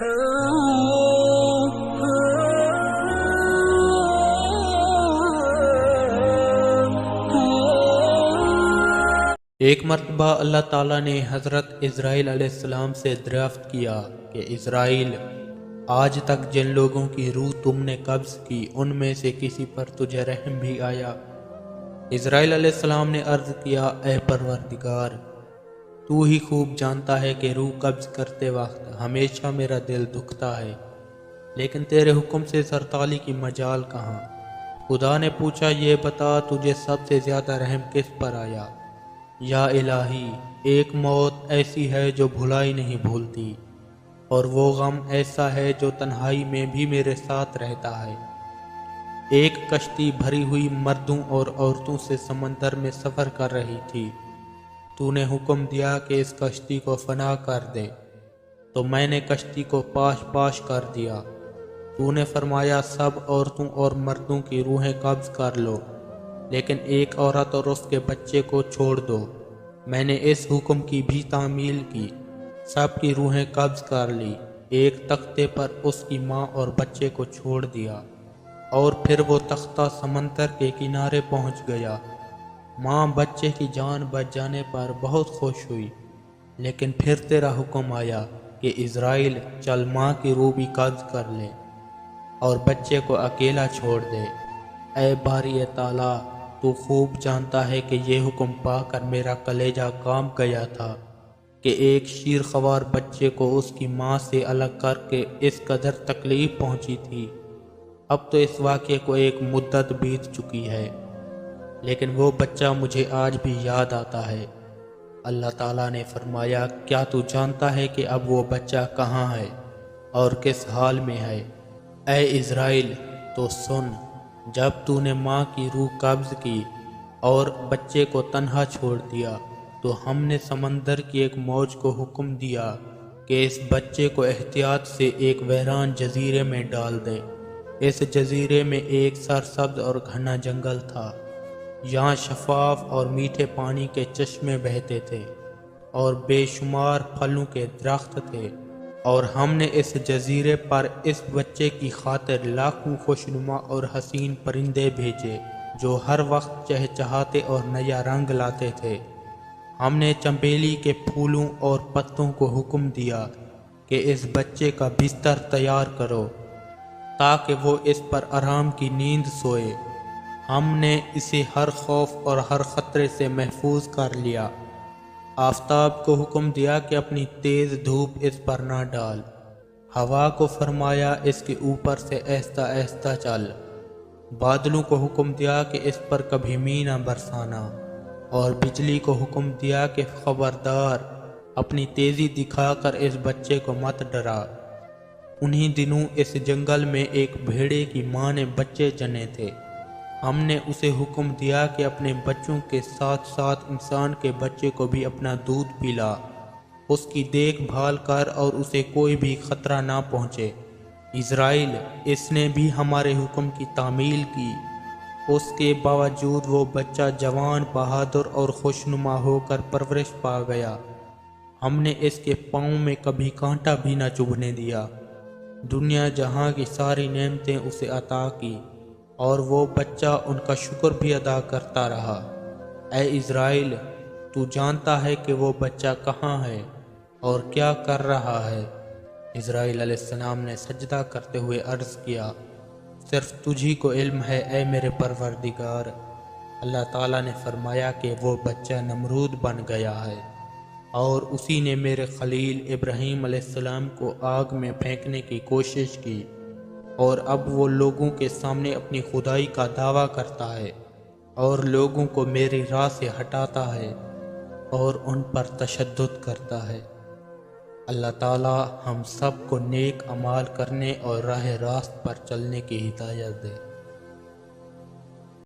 ایک مرتبہ اللہ تعالیٰ نے حضرت اسرائیل علیہ السلام سے دریافت کیا کہ اسرائیل، آج تک جن لوگوں کی روح تم نے قبض کی ان میں سے کسی پر تجھے رحم بھی آیا؟ اسرائیل علیہ السلام نے عرض کیا، اے پروردگار، تو ہی خوب جانتا ہے کہ روح قبض کرتے وقت ہمیشہ میرا دل دکھتا ہے، لیکن تیرے حکم سے سرتالی کی مجال کہاں؟ خدا نے پوچھا، یہ بتا تجھے سب سے زیادہ رحم کس پر آیا؟ یا الہی، ایک موت ایسی ہے جو بھلائی نہیں بھولتی، اور وہ غم ایسا ہے جو تنہائی میں بھی میرے ساتھ رہتا ہے۔ ایک کشتی بھری ہوئی مردوں اور عورتوں سے سمندر میں سفر کر رہی تھی۔ تو نے حکم دیا کہ اس کشتی کو فنا کر دے، تو میں نے کشتی کو پاش پاش کر دیا۔ تو نے فرمایا، سب عورتوں اور مردوں کی روحیں قبض کر لو، لیکن ایک عورت اور اس کے بچے کو چھوڑ دو۔ میں نے اس حکم کی بھی تعمیل کی، سب کی روحیں قبض کر لی، ایک تختے پر اس کی ماں اور بچے کو چھوڑ دیا، اور پھر وہ تختہ سمندر کے کنارے پہنچ گیا۔ ماں بچے کی جان بچ جانے پر بہت خوش ہوئی، لیکن پھر تیرا حکم آیا کہ اسرائیل، چل ماں کی روح بھی قبض کر لے اور بچے کو اکیلا چھوڑ دے۔ اے باری تعالیٰ، تو خوب جانتا ہے کہ یہ حکم پا کر میرا کلیجہ کام گیا تھا کہ ایک شیرخوار بچے کو اس کی ماں سے الگ کر کے اس قدر تکلیف پہنچی تھی۔ اب تو اس واقعے کو ایک مدت بیت چکی ہے، لیکن وہ بچہ مجھے آج بھی یاد آتا ہے۔ اللہ تعالیٰ نے فرمایا، کیا تو جانتا ہے کہ اب وہ بچہ کہاں ہے اور کس حال میں ہے؟ اے اسرائیل، تو سن، جب تو نے ماں کی روح قبض کی اور بچے کو تنہا چھوڑ دیا، تو ہم نے سمندر کی ایک موج کو حکم دیا کہ اس بچے کو احتیاط سے ایک ویران جزیرے میں ڈال دے۔ اس جزیرے میں ایک سرسبز اور گھنا جنگل تھا، یہاں شفاف اور میٹھے پانی کے چشمے بہتے تھے اور بے شمار پھلوں کے درخت تھے، اور ہم نے اس جزیرے پر اس بچے کی خاطر لاکھوں خوشنما اور حسین پرندے بھیجے جو ہر وقت چہچہاتے اور نیا رنگ لاتے تھے۔ ہم نے چنبیلی کے پھولوں اور پتوں کو حکم دیا کہ اس بچے کا بستر تیار کرو تاکہ وہ اس پر آرام کی نیند سوئے۔ ہم نے اسے ہر خوف اور ہر خطرے سے محفوظ کر لیا۔ آفتاب کو حکم دیا کہ اپنی تیز دھوپ اس پر نہ ڈال، ہوا کو فرمایا اس کے اوپر سے آہستہ آہستہ چل، بادلوں کو حکم دیا کہ اس پر کبھی مینہ نہ برسانا، اور بجلی کو حکم دیا کہ خبردار، اپنی تیزی دکھا کر اس بچے کو مت ڈرا۔ انہی دنوں اس جنگل میں ایک بھیڑے کی ماں نے بچے جنے تھے۔ ہم نے اسے حکم دیا کہ اپنے بچوں کے ساتھ ساتھ انسان کے بچے کو بھی اپنا دودھ پلا، اس کی دیکھ بھال کر اور اسے کوئی بھی خطرہ نہ پہنچے۔ اسرائیل، اس نے بھی ہمارے حکم کی تعمیل کی، اس کے باوجود وہ بچہ جوان، بہادر اور خوشنما ہو کر پرورش پا گیا۔ ہم نے اس کے پاؤں میں کبھی کانٹا بھی نہ چبھنے دیا۔ دنیا جہاں کی ساری نعمتیں اسے عطا کی، اور وہ بچہ ان کا شکر بھی ادا کرتا رہا۔ اے اسرائیل، تو جانتا ہے کہ وہ بچہ کہاں ہے اور کیا کر رہا ہے؟ اسرائیل علیہ السلام نے سجدہ کرتے ہوئے عرض کیا، صرف تجھی کو علم ہے اے میرے پروردگار۔ اللہ تعالیٰ نے فرمایا کہ وہ بچہ نمرود بن گیا ہے، اور اسی نے میرے خلیل ابراہیم علیہ السلام کو آگ میں پھینکنے کی کوشش کی، اور اب وہ لوگوں کے سامنے اپنی خدائی کا دعویٰ کرتا ہے، اور لوگوں کو میری راہ سے ہٹاتا ہے اور ان پر تشدد کرتا ہے۔ اللہ تعالیٰ ہم سب کو نیک اعمال کرنے اور راہ راست پر چلنے کی ہدایت دے۔